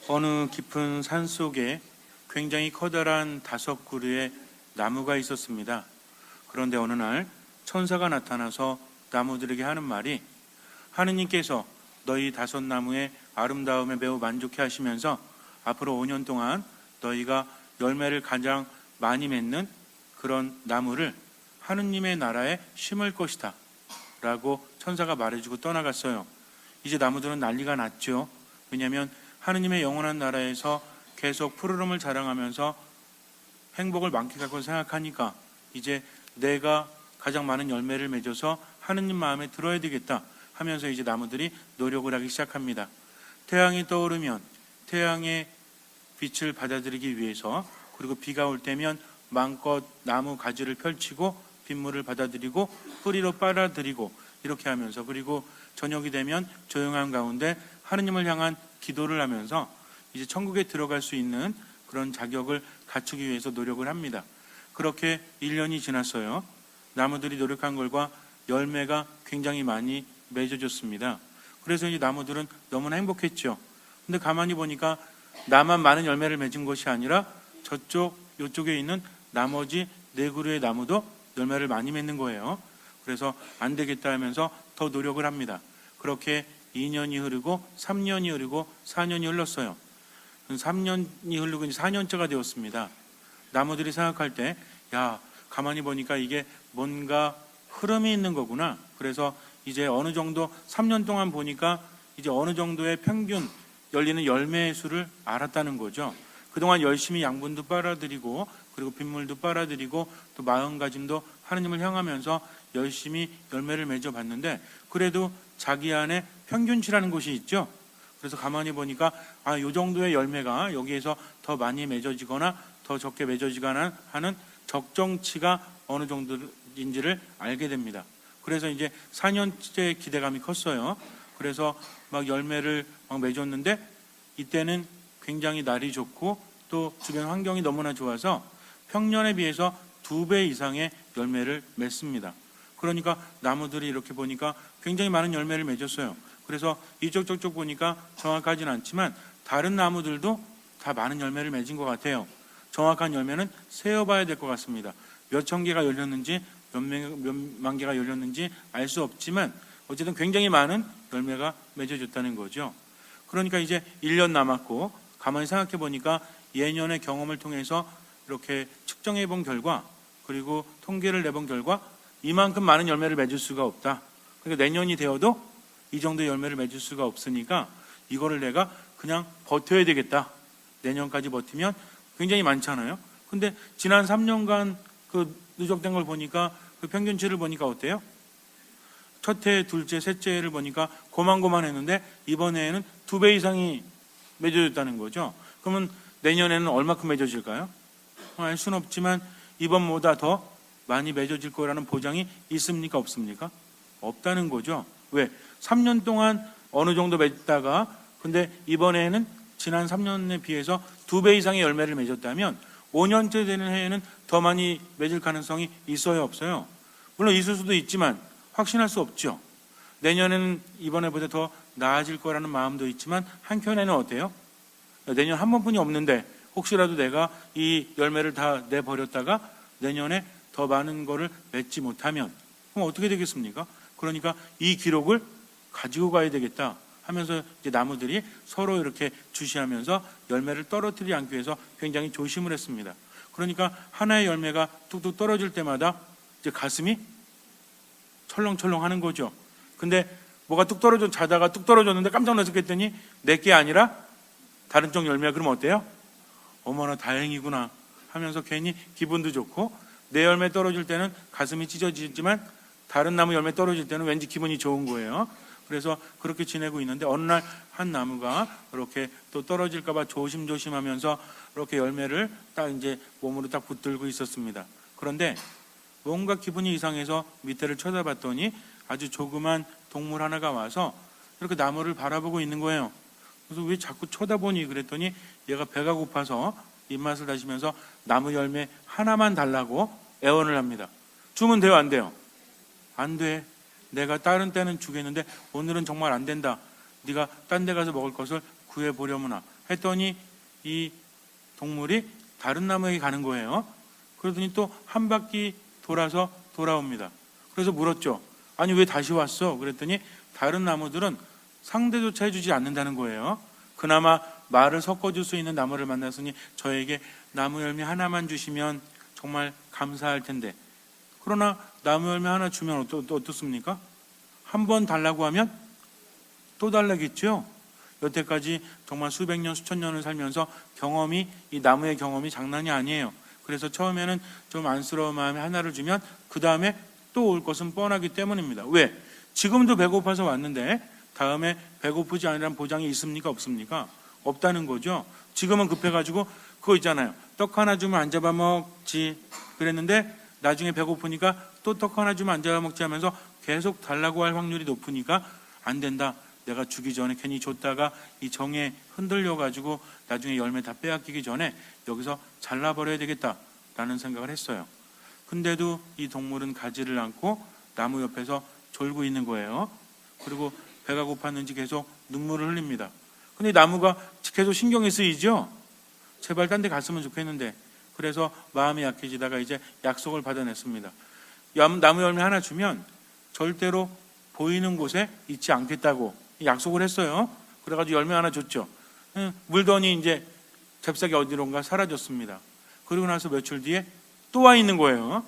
어느 깊은 산 속에 굉장히 커다란 5그루의 나무가 있었습니다. 그런데 어느 날 천사가 나타나서 나무들에게 하는 말이, 하느님께서 너희 5나무의 아름다움에 매우 만족해 하시면서 앞으로 5년 동안 너희가 열매를 가장 많이 맺는 그런 나무를 하느님의 나라에 심을 것이다 라고 천사가 말해주고 떠나갔어요. 이제 나무들은 난리가 났죠. 왜냐하면 하느님의 영원한 나라에서 계속 푸르름을 자랑하면서 행복을 만끽할 걸 생각하니까 이제 내가 가장 많은 열매를 맺어서 하느님 마음에 들어야 되겠다 하면서 이제 나무들이 노력을 하기 시작합니다. 태양이 떠오르면 태양의 빛을 받아들이기 위해서, 그리고 비가 올 때면 마음껏 나무 가지를 펼치고 빗물을 받아들이고 뿌리로 빨아들이고 이렇게 하면서, 그리고 저녁이 되면 조용한 가운데 하느님을 향한 기도를 하면서 이제 천국에 들어갈 수 있는 그런 자격을 갖추기 위해서 노력을 합니다. 그렇게 1년이 지났어요. 나무들이 노력한 결과 열매가 굉장히 많이 맺어졌습니다. 그래서 이 나무들은 너무나 행복했죠. 근데 가만히 보니까 나만 많은 열매를 맺은 것이 아니라 이쪽에 있는 나머지 4그루의 나무도 열매를 많이 맺는 거예요. 그래서 안 되겠다 하면서 더 노력을 합니다. 그렇게 2년이 흐르고 3년이 흐르고 4년이 흘렀어요. 3년이 흐르고 이제 4년째가 되었습니다. 나무들이 생각할 때, 가만히 보니까 이게 뭔가 흐름이 있는 거구나. 그래서 이제 어느 정도 3년 동안 보니까 이제 어느 정도의 평균 열리는 열매의 수를 알았다는 거죠. 그동안 열심히 양분도 빨아들이고 그리고 빗물도 빨아들이고 또 마음가짐도 하느님을 향하면서 열심히 열매를 맺어봤는데, 그래도 자기 안에 평균치라는 것이 있죠. 그래서 가만히 보니까 이 정도의 열매가 여기에서 더 많이 맺어지거나 더 적게 맺어지거나 하는 적정치가 어느 정도인지를 알게 됩니다. 그래서 이제 4년째 기대감이 컸어요. 그래서 막 열매를 막 맺었는데 이때는 굉장히 날이 좋고 또 주변 환경이 너무나 좋아서 평년에 비해서 2배 이상의 열매를 맺습니다. 그러니까 나무들이 이렇게 보니까 굉장히 많은 열매를 맺었어요. 그래서 이쪽 저쪽 보니까 정확하진 않지만 다른 나무들도 다 많은 열매를 맺은 것 같아요. 정확한 열매는 세어봐야 될 것 같습니다. 몇 천 개가 열렸는지 몇만 개가 열렸는지 알 수 없지만 어쨌든 굉장히 많은 열매가 맺어졌다는 거죠. 그러니까 이제 1년 남았고 가만히 생각해 보니까 예년의 경험을 통해서 이렇게 측정해 본 결과, 그리고 통계를 내본 결과 이만큼 많은 열매를 맺을 수가 없다. 그러니까 내년이 되어도 이 정도의 열매를 맺을 수가 없으니까 이거를 내가 그냥 버텨야 되겠다. 내년까지 버티면 굉장히 많잖아요. 근데 지난 3년간 그 누적된 걸 보니까 그 평균치를 보니까 어때요? 첫 해, 둘째, 셋째 해를 보니까 고만고만했는데 이번에는 2배 이상이 맺어졌다는 거죠. 그러면 내년에는 얼마큼 맺어질까요? 알 수는 없지만 이번보다 더 많이 맺어질 거라는 보장이 있습니까? 없습니까? 없다는 거죠. 왜? 3년 동안 어느 정도 맺다가 근데 이번에는 지난 3년에 비해서 2배 이상의 열매를 맺었다면 5년째 되는 해에는 더 많이 맺을 가능성이 있어요? 없어요? 물론 있을 수도 있지만 확신할 수 없죠. 내년에는 이번에보다 더 나아질 거라는 마음도 있지만 한켠에는 어때요? 내년 한 번뿐이 없는데 혹시라도 내가 이 열매를 다 내버렸다가 내년에 더 많은 거를 맺지 못하면 그럼 어떻게 되겠습니까? 그러니까 이 기록을 가지고 가야 되겠다 하면서 이제 나무들이 서로 이렇게 주시하면서 열매를 떨어뜨리지 않기 위해서 굉장히 조심을 했습니다. 그러니까 하나의 열매가 뚝뚝 떨어질 때마다 이제 가슴이 철렁철렁 하는 거죠. 근데 뭐가 자다가 뚝 떨어졌는데 깜짝 놀라서 했더니 내게 아니라 다른 쪽 열매가, 그러면 어때요? 어머나 다행이구나 하면서 괜히 기분도 좋고, 내 열매 떨어질 때는 가슴이 찢어지지만 다른 나무 열매 떨어질 때는 왠지 기분이 좋은 거예요. 그래서 그렇게 지내고 있는데 어느 날 한 나무가 이렇게 또 떨어질까봐 조심조심하면서 이렇게 열매를 딱 이제 몸으로 딱 붙들고 있었습니다. 그런데 뭔가 기분이 이상해서 밑에를 쳐다봤더니 아주 조그만 동물 하나가 와서 이렇게 나무를 바라보고 있는 거예요. 그래서 왜 자꾸 쳐다보니 그랬더니 얘가 배가 고파서 입맛을 다시면서 나무 열매 하나만 달라고 애원을 합니다. 주면 돼요, 안 돼요? 안 돼. 내가 다른 때는 주겠는데 오늘은 정말 안 된다. 네가 딴 데 가서 먹을 것을 구해보려무나 했더니 이 동물이 다른 나무에 가는 거예요. 그러더니 또 한 바퀴 돌아서 돌아옵니다. 그래서 물었죠. 아니 왜 다시 왔어? 그랬더니 다른 나무들은 상대조차 해주지 않는다는 거예요. 그나마 말을 섞어줄 수 있는 나무를 만났으니 저에게 나무 열매 하나만 주시면 정말 감사할 텐데, 그러나 나무 열매 하나 주면 어떻습니까? 한 번 달라고 하면 또 달라겠죠. 여태까지 정말 수백 년 수천 년을 살면서 이 나무의 경험이 장난이 아니에요. 그래서 처음에는 좀 안쓰러운 마음에 하나를 주면 그 다음에 또 올 것은 뻔하기 때문입니다. 왜? 지금도 배고파서 왔는데 다음에 배고프지 않으란 보장이 있습니까? 없습니까? 없다는 거죠. 지금은 급해가지고 그거 있잖아요. 떡 하나 주면 안 잡아먹지 그랬는데 나중에 배고프니까 또 떡 하나 주면 안 잡아먹지 하면서 계속 달라고 할 확률이 높으니까 안 된다. 내가 주기 전에 괜히 줬다가 이 정에 흔들려가지고 나중에 열매 다 빼앗기기 전에 여기서 잘라버려야 되겠다라는 생각을 했어요. 근데도 이 동물은 가지를 않고 나무 옆에서 졸고 있는 거예요. 그리고 배가 고팠는지 계속 눈물을 흘립니다. 근데 나무가 계속 신경이 쓰이죠. 제발 딴 데 갔으면 좋겠는데. 그래서 마음이 약해지다가 이제 약속을 받아냈습니다. 나무 열매 하나 주면 절대로 보이는 곳에 있지 않겠다고 약속을 했어요. 그래가지고 열매 하나 줬죠. 물더니 이제 잽싸게 어디론가 사라졌습니다. 그리고 나서 며칠 뒤에 또 와 있는 거예요.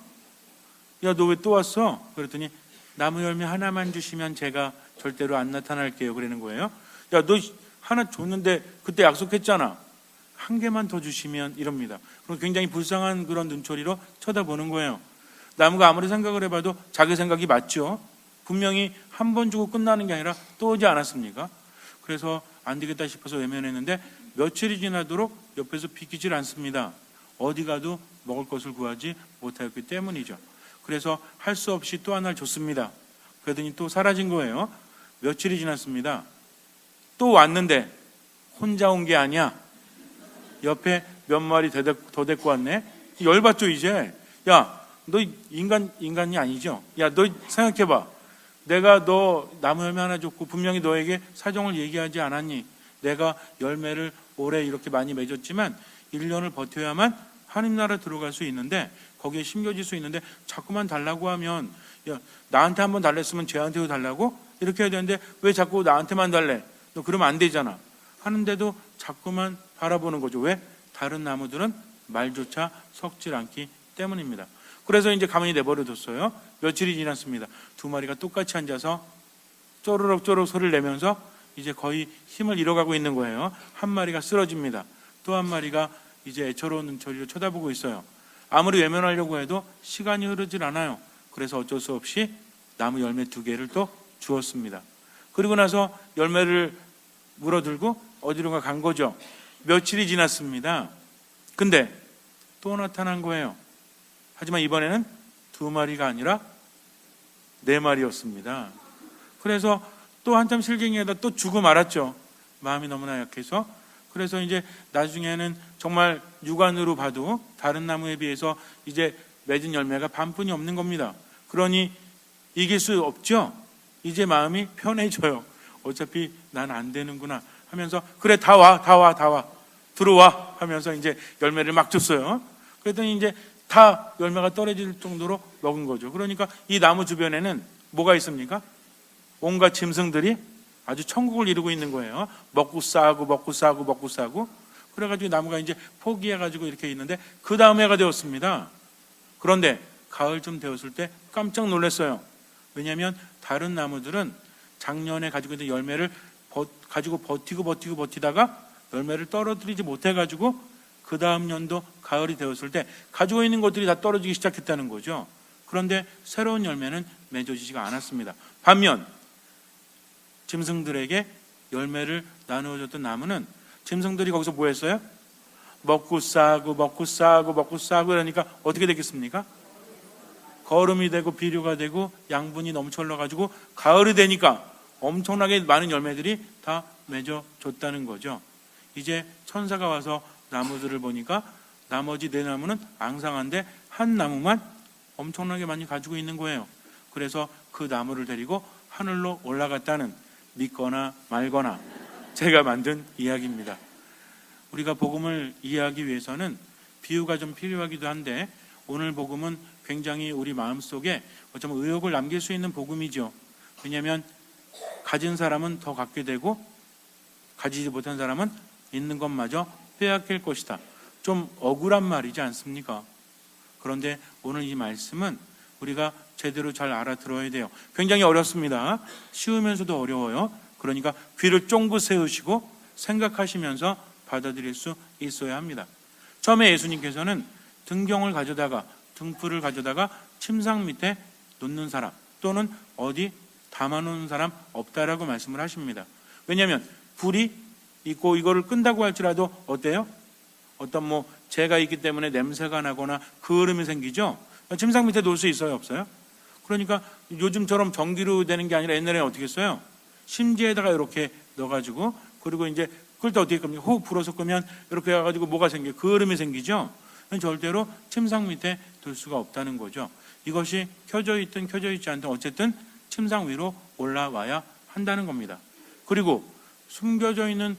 야, 너 왜 또 왔어? 그랬더니 나무 열매 하나만 주시면 제가 절대로 안 나타날게요. 그러는 거예요. 야, 너 하나 줬는데 그때 약속했잖아. 한 개만 더 주시면 이럽니다. 그리고 굉장히 불쌍한 그런 눈초리로 쳐다보는 거예요. 나무가 아무리 생각을 해봐도 자기 생각이 맞죠. 분명히 한 번 주고 끝나는 게 아니라 또 오지 않았습니까? 그래서 안 되겠다 싶어서 외면했는데 며칠이 지나도록 옆에서 비키질 않습니다. 어디 가도 먹을 것을 구하지 못하였기 때문이죠. 그래서 할 수 없이 또 하나를 줬습니다. 그러더니 또 사라진 거예요. 며칠이 지났습니다. 또 왔는데 혼자 온 게 아니야. 옆에 몇 마리 더 데리고 왔네. 열받죠 이제. 야, 너 인간이 아니죠? 야, 너 생각해봐. 내가 너 나무 열매 하나 줬고 분명히 너에게 사정을 얘기하지 않았니? 내가 열매를 올해 이렇게 많이 맺었지만 1년을 버텨야만 하나님 나라 들어갈 수 있는데 거기에 심겨질 수 있는데 자꾸만 달라고 하면, 야, 나한테 한번 달랬으면 쟤한테도 달라고? 이렇게 해야 되는데 왜 자꾸 나한테만 달래? 너 그러면 안 되잖아. 하는데도 자꾸만 바라보는 거죠. 왜? 다른 나무들은 말조차 섞질 않기 때문입니다. 그래서 이제 가만히 내버려뒀어요. 며칠이 지났습니다. 두 마리가 똑같이 앉아서 쪼르륵 소리를 내면서 이제 거의 힘을 잃어가고 있는 거예요. 한 마리가 쓰러집니다. 또 한 마리가 이제 애처로운 눈초리로 쳐다보고 있어요. 아무리 외면하려고 해도 시간이 흐르질 않아요. 그래서 어쩔 수 없이 나무 열매 2개를 또 주었습니다. 그리고 나서 열매를 물어들고 어디론가 간 거죠. 며칠이 지났습니다. 근데 또 나타난 거예요. 하지만 이번에는 2마리가 아니라 4마리였습니다. 그래서 또 한참 실갱이하다 또 죽어 말았죠. 마음이 너무나 약해서. 그래서 이제 나중에는 정말 육안으로 봐도 다른 나무에 비해서 이제 맺은 열매가 반뿐이 없는 겁니다. 그러니 이길 수 없죠. 이제 마음이 편해져요. 어차피 난 안 되는구나 하면서 그래 다 와 들어와 하면서 이제 열매를 막 줬어요. 그랬더니 이제 다 열매가 떨어질 정도로 먹은 거죠. 그러니까 이 나무 주변에는 뭐가 있습니까? 온갖 짐승들이 아주 천국을 이루고 있는 거예요. 먹고 싸고 그래가지고 나무가 이제 포기해가지고 이렇게 있는데 그 다음 해가 되었습니다. 그런데 가을쯤 되었을 때 깜짝 놀랐어요. 왜냐하면 다른 나무들은 작년에 가지고 있는 열매를 가지고 버티다가 열매를 떨어뜨리지 못해가지고 그 다음 년도 가을이 되었을 때 가지고 있는 것들이 다 떨어지기 시작했다는 거죠. 그런데 새로운 열매는 맺어지지가 않았습니다. 반면 짐승들에게 열매를 나누어줬던 나무는 짐승들이 거기서 뭐 했어요? 먹고 싸고 그러니까 어떻게 되겠습니까? 거름이 되고 비료가 되고 양분이 넘쳐 흘러가지고 가을이 되니까 엄청나게 많은 열매들이 다 맺어졌다는 거죠. 이제 천사가 와서 나무들을 보니까 나머지 4나무는 앙상한데 한 나무만 엄청나게 많이 가지고 있는 거예요. 그래서 그 나무를 데리고 하늘로 올라갔다는, 믿거나 말거나 제가 만든 이야기입니다. 우리가 복음을 이해하기 위해서는 비유가 좀 필요하기도 한데 오늘 복음은 굉장히 우리 마음속에 어쩌면 의욕을 남길 수 있는 복음이죠. 왜냐하면 가진 사람은 더 갖게 되고 가지지 못한 사람은 있는 것마저 빼앗길 것이다. 좀 억울한 말이지 않습니까? 그런데 오늘 이 말씀은 우리가 제대로 잘 알아들어야 돼요. 굉장히 어렵습니다. 쉬우면서도 어려워요. 그러니까 귀를 쫑긋 세우시고 생각하시면서 받아들일 수 있어야 합니다. 처음에 예수님께서는 등경을 가져다가 등불을 가져다가 침상 밑에 놓는 사람 또는 어디 담아놓는 사람 없다라고 말씀을 하십니다. 왜냐하면 불이 있고 이거를 끈다고 할지라도 어때요? 어떤 재가 있기 때문에 냄새가 나거나 그을음이 생기죠. 침상 밑에 놓을 수 있어요, 없어요? 그러니까 요즘처럼 전기로 되는 게 아니라 옛날에는 어떻게 했어요? 심지에다가 이렇게 넣어가지고 그리고 이제 끌 때 어떻게 끄면 호흡 불어서 끄면 이렇게 해가지고 뭐가 생겨요? 그을음이 생기죠. 절대로 침상 밑에 둘 수가 없다는 거죠. 이것이 켜져 있든 켜져 있지 않든 어쨌든 침상 위로 올라와야 한다는 겁니다. 그리고 숨겨져 있는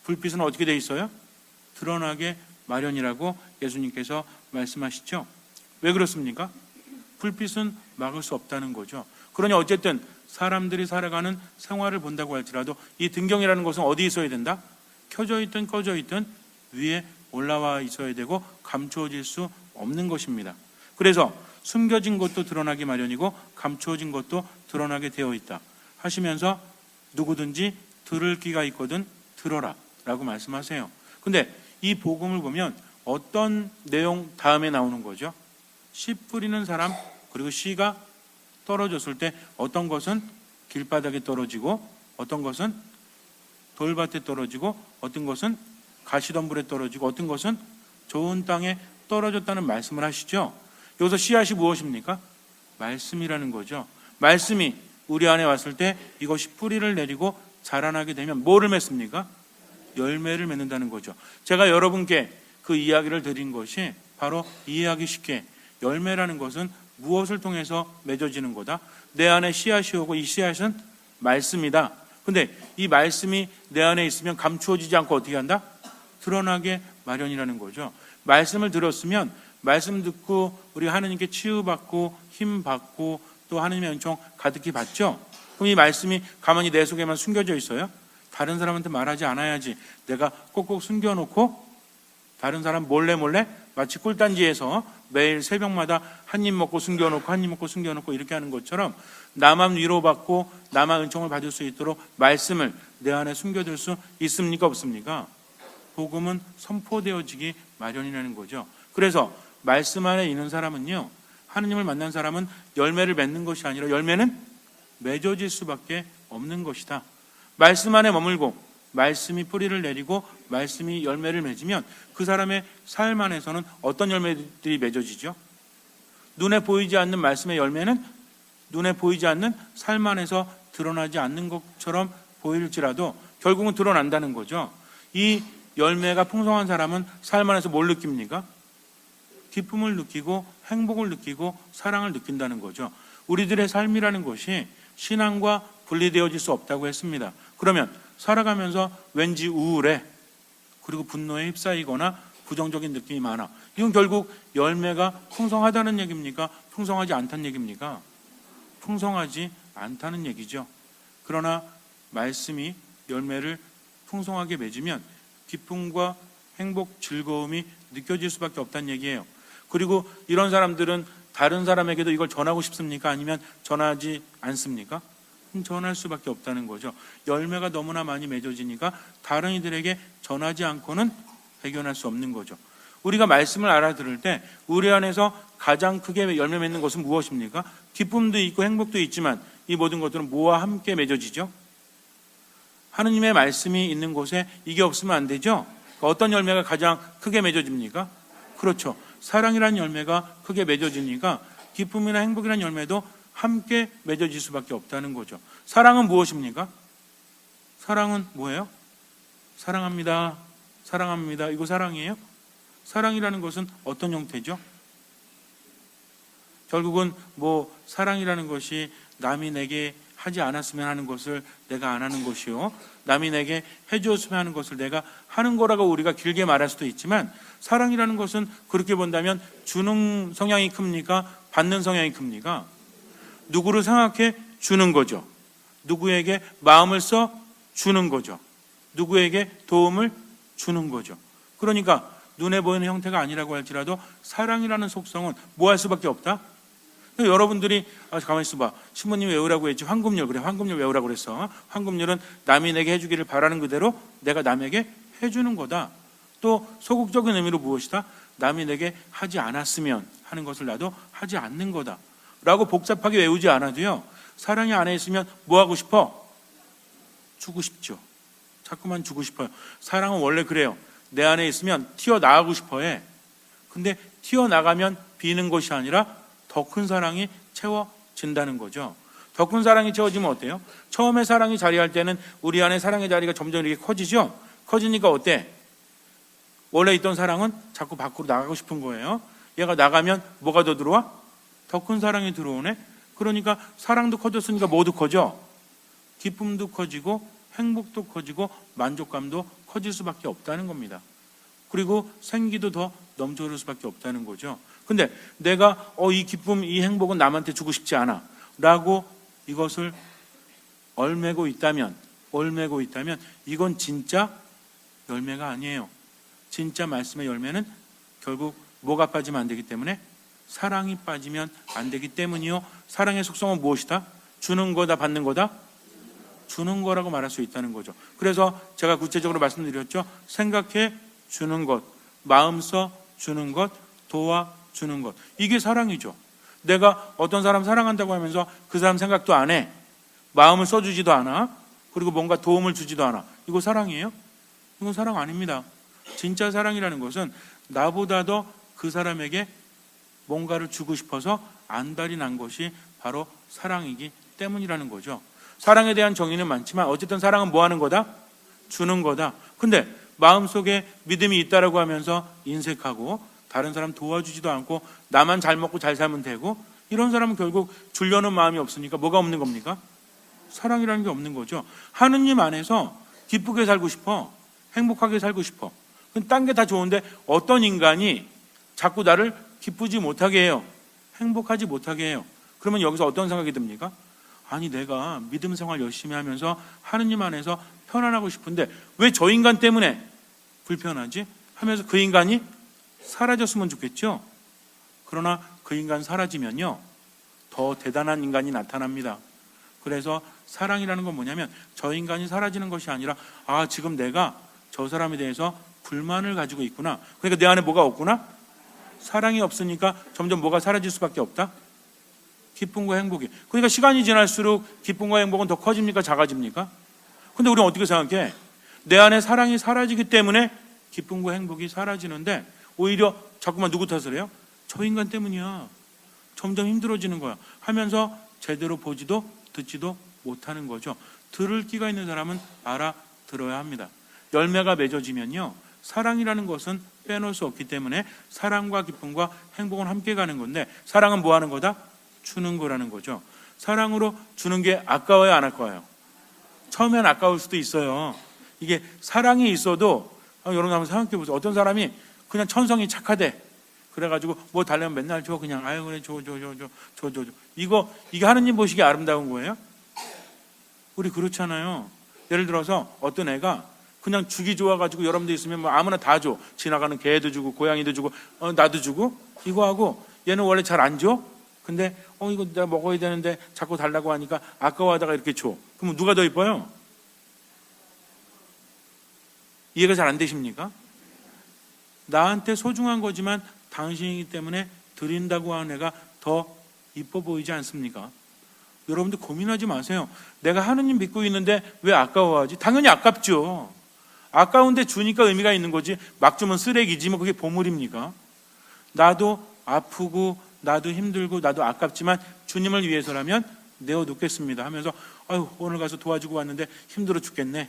불빛은 어떻게 돼 있어요? 드러나게 마련이라고 예수님께서 말씀하시죠. 왜 그렇습니까? 불빛은 막을 수 없다는 거죠. 그러니 어쨌든 사람들이 살아가는 생활을 본다고 할지라도 이 등경이라는 것은 어디 있어야 된다? 켜져 있든 꺼져 있든 위에 올라와 있어야 되고 감추어질 수 없는 것입니다. 그래서 숨겨진 것도 드러나기 마련이고 감추어진 것도 드러나게 되어 있다 하시면서 누구든지 들을 귀가 있거든 들어라 라고 말씀하세요. 근데 이 복음을 보면 어떤 내용 다음에 나오는 거죠? 씨 뿌리는 사람, 그리고 씨가 떨어졌을 때 어떤 것은 길바닥에 떨어지고 어떤 것은 돌밭에 떨어지고 어떤 것은 가시덤불에 떨어지고 어떤 것은 좋은 땅에 떨어졌다는 말씀을 하시죠. 여기서 씨앗이 무엇입니까? 말씀이라는 거죠. 말씀이 우리 안에 왔을 때 이것이 뿌리를 내리고 자라나게 되면 뭐를 맺습니까? 열매를 맺는다는 거죠. 제가 여러분께 그 이야기를 드린 것이 바로 이해하기 쉽게 열매라는 것은 무엇을 통해서 맺어지는 거다? 내 안에 씨앗이 오고 이 씨앗은 말씀이다. 근데 이 말씀이 내 안에 있으면 감추어지지 않고 어떻게 한다? 드러나게 마련이라는 거죠. 말씀을 들었으면 말씀 듣고 우리 하느님께 치유받고 힘받고 또 하느님의 은총 가득히 받죠. 그럼 이 말씀이 가만히 내 속에만 숨겨져 있어요? 다른 사람한테 말하지 않아야지. 내가 꼭꼭 숨겨놓고 다른 사람 몰래 마치 꿀단지에서 매일 새벽마다 한 입 먹고 숨겨놓고 한 입 먹고 숨겨놓고 이렇게 하는 것처럼 나만 위로받고 나만 은총을 받을 수 있도록 말씀을 내 안에 숨겨둘 수 있습니까? 없습니까? 복음은 선포되어지기 마련이라는 거죠. 그래서 말씀 안에 있는 사람은요, 하느님을 만난 사람은 열매를 맺는 것이 아니라 열매는 맺어질 수밖에 없는 것이다. 말씀 안에 머물고 말씀이 뿌리를 내리고 말씀이 열매를 맺으면 그 사람의 삶 안에서는 어떤 열매들이 맺어지죠? 눈에 보이지 않는 말씀의 열매는 눈에 보이지 않는 삶 안에서 드러나지 않는 것처럼 보일지라도 결국은 드러난다는 거죠. 이 열매가 풍성한 사람은 삶 안에서 뭘 느낍니까? 기쁨을 느끼고 행복을 느끼고 사랑을 느낀다는 거죠. 우리들의 삶이라는 것이 신앙과 분리되어질 수 없다고 했습니다. 그러면 살아가면서 왠지 우울해, 그리고 분노에 휩싸이거나 부정적인 느낌이 많아. 이건 결국 열매가 풍성하다는 얘기입니까? 풍성하지 않다는 얘기입니까? 풍성하지 않다는 얘기죠. 그러나 말씀이 열매를 풍성하게 맺으면 기쁨과 행복, 즐거움이 느껴질 수밖에 없다는 얘기예요. 그리고 이런 사람들은 다른 사람에게도 이걸 전하고 싶습니까? 아니면 전하지 않습니까? 전할 수밖에 없다는 거죠. 열매가 너무나 많이 맺어지니까 다른 이들에게 전하지 않고는 해결할 수 없는 거죠. 우리가 말씀을 알아들을 때 우리 안에서 가장 크게 열매 맺는 것은 무엇입니까? 기쁨도 있고 행복도 있지만 이 모든 것들은 뭐와 함께 맺어지죠? 하느님의 말씀이 있는 곳에 이게 없으면 안 되죠? 어떤 열매가 가장 크게 맺어집니까? 그렇죠. 사랑이라는 열매가 크게 맺어지니까 기쁨이나 행복이라는 열매도 함께 맺어질 수밖에 없다는 거죠. 사랑은 무엇입니까? 사랑은 뭐예요? 사랑합니다. 사랑합니다. 이거 사랑이에요? 사랑이라는 것은 어떤 형태죠? 결국은 사랑이라는 것이 남이 내게 하지 않았으면 하는 것을 내가 안 하는 것이요, 남이 내게 해주었으면 하는 것을 내가 하는 거라고 우리가 길게 말할 수도 있지만, 사랑이라는 것은 그렇게 본다면 주는 성향이 큽니까? 받는 성향이 큽니까? 누구를 생각해 주는 거죠. 누구에게 마음을 써 주는 거죠. 누구에게 도움을 주는 거죠. 그러니까 눈에 보이는 형태가 아니라고 할지라도 사랑이라는 속성은 뭐 할 수밖에 없다? 여러분들이 가만히 있어봐. 신부님이 외우라고 했지. 황금률. 그래, 황금률 외우라고 그랬어. 황금률은 남이 내게 해주기를 바라는 그대로 내가 남에게 해주는 거다. 또 소극적인 의미로 무엇이다? 남이 내게 하지 않았으면 하는 것을 나도 하지 않는 거다 라고 복잡하게 외우지 않아도요, 사랑이 안에 있으면 뭐 하고 싶어? 주고 싶죠. 자꾸만 주고 싶어요. 사랑은 원래 그래요. 내 안에 있으면 튀어나가고 싶어 해. 근데 튀어나가면 비는 것이 아니라 더 큰 사랑이 채워진다는 거죠. 더 큰 사랑이 채워지면 어때요? 처음에 사랑이 자리할 때는 우리 안에 사랑의 자리가 점점 이렇게 커지죠. 커지니까 어때? 원래 있던 사랑은 자꾸 밖으로 나가고 싶은 거예요. 얘가 나가면 뭐가 더 들어와? 더 큰 사랑이 들어오네. 그러니까 사랑도 커졌으니까 뭐도 커져? 기쁨도 커지고 행복도 커지고 만족감도 커질 수밖에 없다는 겁니다. 그리고 생기도 더 넘쳐흐를 수밖에 없다는 거죠. 근데 내가 이 기쁨, 이 행복은 남한테 주고 싶지 않아 라고 이것을 얼매고 있다면 이건 진짜 열매가 아니에요. 진짜 말씀의 열매는 결국 뭐가 빠지면 안 되기 때문에? 사랑이 빠지면 안 되기 때문이요. 사랑의 속성은 무엇이다? 주는 거다, 받는 거다? 주는 거라고 말할 수 있다는 거죠. 그래서 제가 구체적으로 말씀드렸죠. 생각해 주는 것, 마음 써 주는 것, 도와 주는 것. 이게 사랑이죠. 내가 어떤 사람 사랑한다고 하면서 그 사람 생각도 안 해. 마음을 써주지도 않아. 그리고 뭔가 도움을 주지도 않아. 이거 사랑이에요? 이건 사랑 아닙니다. 진짜 사랑이라는 것은 나보다 더 그 사람에게 뭔가를 주고 싶어서 안달이 난 것이 바로 사랑이기 때문이라는 거죠. 사랑에 대한 정의는 많지만 어쨌든 사랑은 뭐 하는 거다? 주는 거다. 근데 마음속에 믿음이 있다라고 하면서 인색하고 다른 사람 도와주지도 않고 나만 잘 먹고 잘 살면 되고, 이런 사람은 결국 주려는 마음이 없으니까 뭐가 없는 겁니까? 사랑이라는 게 없는 거죠. 하느님 안에서 기쁘게 살고 싶어. 행복하게 살고 싶어. 딴 게 다 좋은데 어떤 인간이 자꾸 나를 기쁘지 못하게 해요. 행복하지 못하게 해요. 그러면 여기서 어떤 생각이 듭니까? 아니, 내가 믿음 생활 열심히 하면서 하느님 안에서 편안하고 싶은데 왜 저 인간 때문에 불편하지? 하면서 그 인간이 사라졌으면 좋겠죠. 그러나 그 인간 사라지면요, 더 대단한 인간이 나타납니다. 그래서 사랑이라는 건 뭐냐면 저 인간이 사라지는 것이 아니라 지금 내가 저 사람에 대해서 불만을 가지고 있구나. 그러니까 내 안에 뭐가 없구나? 사랑이 없으니까 점점 뭐가 사라질 수밖에 없다? 기쁨과 행복이. 그러니까 시간이 지날수록 기쁨과 행복은 더 커집니까? 작아집니까? 근데 우리는 어떻게 생각해? 내 안에 사랑이 사라지기 때문에 기쁨과 행복이 사라지는데 오히려 자꾸만 누구 탓을 해요? 저 인간 때문이야. 점점 힘들어지는 거야 하면서 제대로 보지도 듣지도 못하는 거죠. 들을 끼가 있는 사람은 알아들어야 합니다. 열매가 맺어지면요, 사랑이라는 것은 빼놓을 수 없기 때문에 사랑과 기쁨과 행복은 함께 가는 건데, 사랑은 뭐 하는 거다? 주는 거라는 거죠. 사랑으로 주는 게 아까워요, 안 아까워요? 처음엔 아까울 수도 있어요. 이게 사랑이 있어도 여러분 한번 생각해 보세요. 어떤 사람이 그냥 천성이 착하대. 그래가지고 뭐 달래면 맨날 줘. 그냥 그래 줘. 이게 하느님 보시기에 아름다운 거예요? 우리 그렇잖아요. 예를 들어서 어떤 애가 그냥 주기 좋아가지고 여러분들 있으면 뭐 아무나 다 줘. 지나가는 개도 주고 고양이도 주고 나도 주고. 이거 하고 얘는 원래 잘 안 줘. 근데 이거 내가 먹어야 되는데 자꾸 달라고 하니까 아까워하다가 이렇게 줘. 그러면 누가 더 이뻐요? 이해가 잘 안 되십니까? 나한테 소중한 거지만 당신이기 때문에 드린다고 하는 애가 더 이뻐 보이지 않습니까? 여러분들 고민하지 마세요. 내가 하느님 믿고 있는데 왜 아까워하지? 당연히 아깝죠. 아까운데 주니까 의미가 있는 거지. 막 주면 쓰레기지 뭐 그게 보물입니까? 나도 아프고 나도 힘들고 나도 아깝지만 주님을 위해서라면 내어놓겠습니다 하면서 오늘 가서 도와주고 왔는데 힘들어 죽겠네.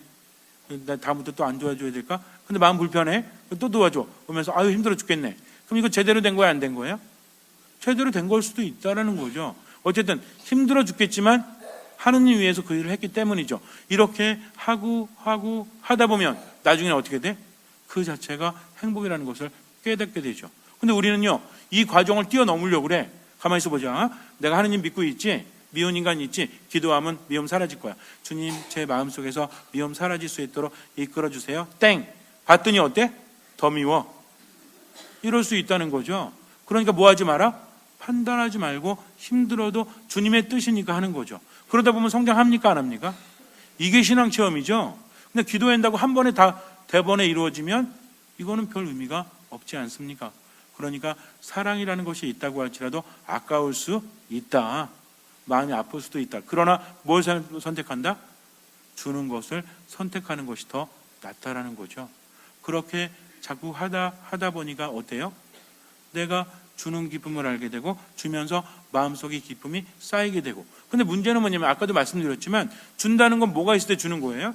나 다음부터 또 안 도와줘야 될까? 근데 마음 불편해? 또 도와줘. 그러면서 힘들어 죽겠네. 그럼 이거 제대로 된 거야, 안 된 거야? 제대로 된 걸 수도 있다라는 거죠. 어쨌든 힘들어 죽겠지만 하느님 위해서 그 일을 했기 때문이죠. 이렇게 하다 보면 나중에 어떻게 돼? 그 자체가 행복이라는 것을 깨닫게 되죠. 근데 우리는요, 이 과정을 뛰어넘으려고 그래. 가만히 있어 보자. 내가 하느님 믿고 있지? 미운 인간 있지? 기도하면 미움 사라질 거야. 주님, 제 마음속에서 미움 사라질 수 있도록 이끌어 주세요. 땡! 봤더니 어때? 더 미워. 이럴 수 있다는 거죠. 그러니까 뭐 하지 마라? 판단하지 말고 힘들어도 주님의 뜻이니까 하는 거죠. 그러다 보면 성장합니까? 안 합니까? 이게 신앙 체험이죠. 근데 기도한다고 한 번에 다 대번에 이루어지면 이거는 별 의미가 없지 않습니까? 그러니까 사랑이라는 것이 있다고 할지라도 아까울 수 있다. 마음이 아플 수도 있다. 그러나 뭘 선택한다? 주는 것을 선택하는 것이 더 낫다라는 거죠. 그렇게 자꾸 하다 보니까 어때요? 내가 주는 기쁨을 알게 되고 주면서 마음속의 기쁨이 쌓이게 되고. 근데 문제는 뭐냐면 아까도 말씀드렸지만 준다는 건 뭐가 있을 때 주는 거예요?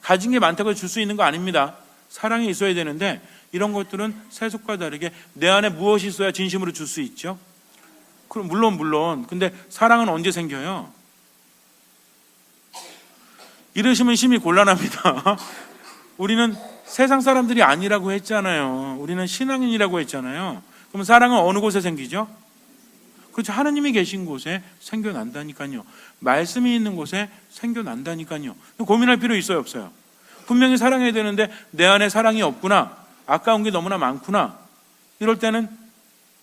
가진 게 많다고 해서 줄 수 있는 거 아닙니다. 사랑이 있어야 되는데 이런 것들은 세속과 다르게 내 안에 무엇이 있어야 진심으로 줄 수 있죠? 그럼 물론. 근데 사랑은 언제 생겨요? 이러시면 심히 곤란합니다. 우리는 세상 사람들이 아니라고 했잖아요. 우리는 신앙인이라고 했잖아요. 그럼 사랑은 어느 곳에 생기죠? 그렇죠. 하나님이 계신 곳에 생겨난다니까요. 말씀이 있는 곳에 생겨난다니까요. 고민할 필요 있어요, 없어요? 분명히 사랑해야 되는데 내 안에 사랑이 없구나. 아까운 게 너무나 많구나. 이럴 때는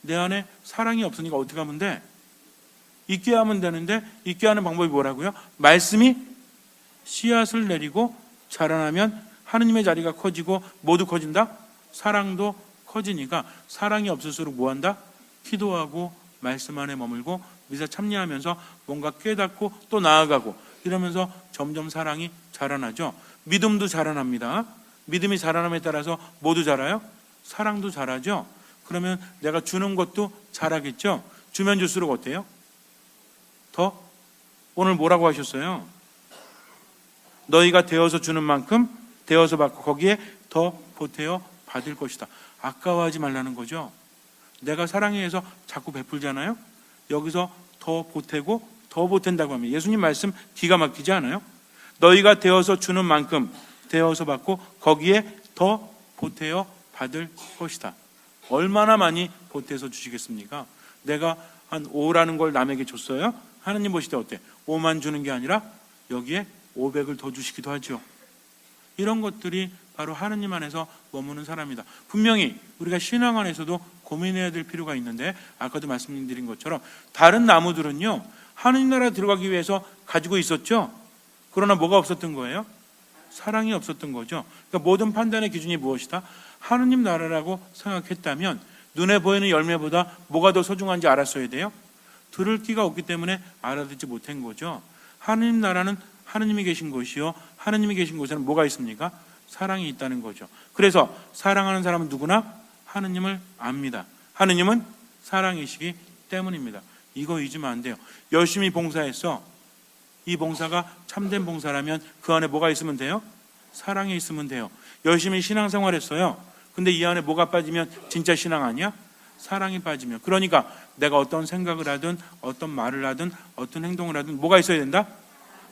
내 안에 사랑이 없으니까 어떻게 하면 돼? 있게 하면 되는데 있게 하는 방법이 뭐라고요? 말씀이 씨앗을 내리고 자라나면 하느님의 자리가 커지고 모두 커진다? 사랑도 커지니까 사랑이 없을수록 뭐한다? 기도하고 말씀 안에 머물고 미사 참여하면서 뭔가 깨닫고 또 나아가고 이러면서 점점 사랑이 자라나죠. 믿음도 자라납니다. 믿음이 자라남에 따라서 모두 자라요? 사랑도 자라죠. 그러면 내가 주는 것도 자라겠죠. 주면 줄수록 어때요? 더? 오늘 뭐라고 하셨어요? 너희가 되어서 주는 만큼 되어서 받고 거기에 더 보태어 받을 것이다. 아까워하지 말라는 거죠. 내가 사랑에 의해서 자꾸 베풀잖아요. 여기서 더 보태고 더 보탠다고 하면 예수님 말씀 기가 막히지 않아요? 너희가 되어서 주는 만큼 되어서 받고 거기에 더 보태어 받을 것이다. 얼마나 많이 보태서 주시겠습니까? 내가 한 5라는 걸 남에게 줬어요. 하느님 보실 때 어때? 5만 주는 게 아니라 여기에 500을 더 주시기도 하죠. 이런 것들이 바로 하느님 안에서 머무는 사람이다. 분명히 우리가 신앙 안에서도 고민해야 될 필요가 있는데 아까도 말씀드린 것처럼 다른 나무들은요 하느님 나라 들어가기 위해서 가지고 있었죠. 그러나 뭐가 없었던 거예요? 사랑이 없었던 거죠. 그러니까 모든 판단의 기준이 무엇이다? 하느님 나라라고 생각했다면 눈에 보이는 열매보다 뭐가 더 소중한지 알았어야 돼요. 들을 귀가 없기 때문에 알아듣지 못한 거죠. 하느님 나라는 하느님이 계신 곳이요 하느님이 계신 곳에는 뭐가 있습니까? 사랑이 있다는 거죠. 그래서 사랑하는 사람은 누구나 하느님을 압니다. 하느님은 사랑이시기 때문입니다. 이거 잊으면 안 돼요. 열심히 봉사했어. 이 봉사가 참된 봉사라면 그 안에 뭐가 있으면 돼요? 사랑이 있으면 돼요. 열심히 신앙생활 했어요. 근데 이 안에 뭐가 빠지면 진짜 신앙 아니야? 사랑이 빠지면. 그러니까 내가 어떤 생각을 하든 어떤 말을 하든 어떤 행동을 하든 뭐가 있어야 된다?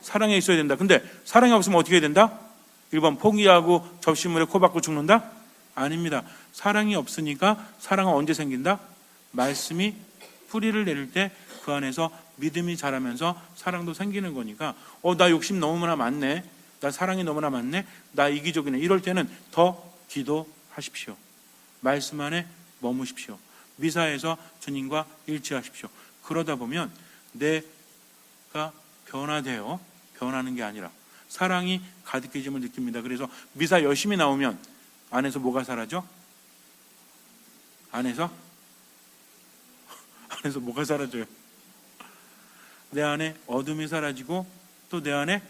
사랑이 있어야 된다. 근데 사랑이 없으면 어떻게 해야 된다? 1번 포기하고 접시물에 코 박고 죽는다? 아닙니다. 사랑이 없으니까 사랑은 언제 생긴다? 말씀이 뿌리를 내릴 때 그 안에서 믿음이 자라면서 사랑도 생기는 거니까 나 욕심 너무나 많네. 나 사랑이 너무나 많네. 나 이기적이네. 이럴 때는 더 기도하십시오. 말씀 안에 머무십시오. 미사에서 주님과 일치하십시오. 그러다 보면 내가 변하는 게 아니라 사랑이 가득해짐을 느낍니다. 그래서 미사 열심히 나오면 안에서 뭐가 사라져? 안에서 뭐가 사라져요? 내 안에 어둠이 사라지고 또 내 안에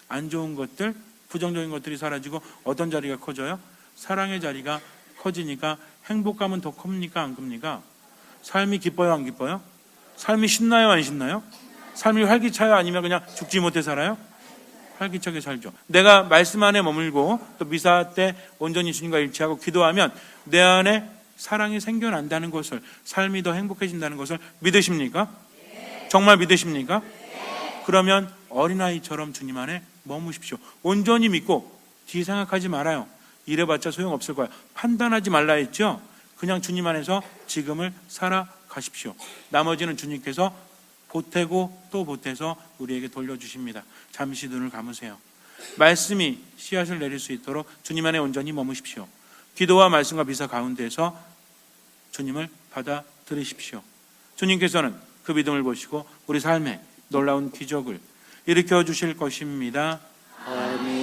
안 좋은 것들, 부정적인 것들이 사라지고 어떤 자리가 커져요? 사랑의 자리가 커지니까 행복감은 더 큽니까? 안 큽니까? 삶이 기뻐요? 안 기뻐요? 삶이 신나요? 안 신나요? 삶이 활기차요? 아니면 그냥 죽지 못해 살아요? 활기차게 살죠. 내가 말씀 안에 머물고 또 미사 때 온전히 주님과 일치하고 기도하면 내 안에 사랑이 생겨난다는 것을, 삶이 더 행복해진다는 것을 믿으십니까? 정말 믿으십니까? 그러면 어린아이처럼 주님 안에 머무십시오. 온전히 믿고 뒤 생각하지 말아요. 이래봤자 소용없을 거야. 판단하지 말라 했죠. 그냥 주님 안에서 지금을 살아가십시오. 나머지는 주님께서 보태고 또 보태서 우리에게 돌려주십니다. 잠시 눈을 감으세요. 말씀이 씨앗을 내릴 수 있도록 주님 안에 온전히 머무십시오. 기도와 말씀과 비사 가운데서 주님을 받아들이십시오. 주님께서는 그 믿음을 보시고 우리 삶에 놀라운 기적을 일으켜 주실 것입니다. 아멘.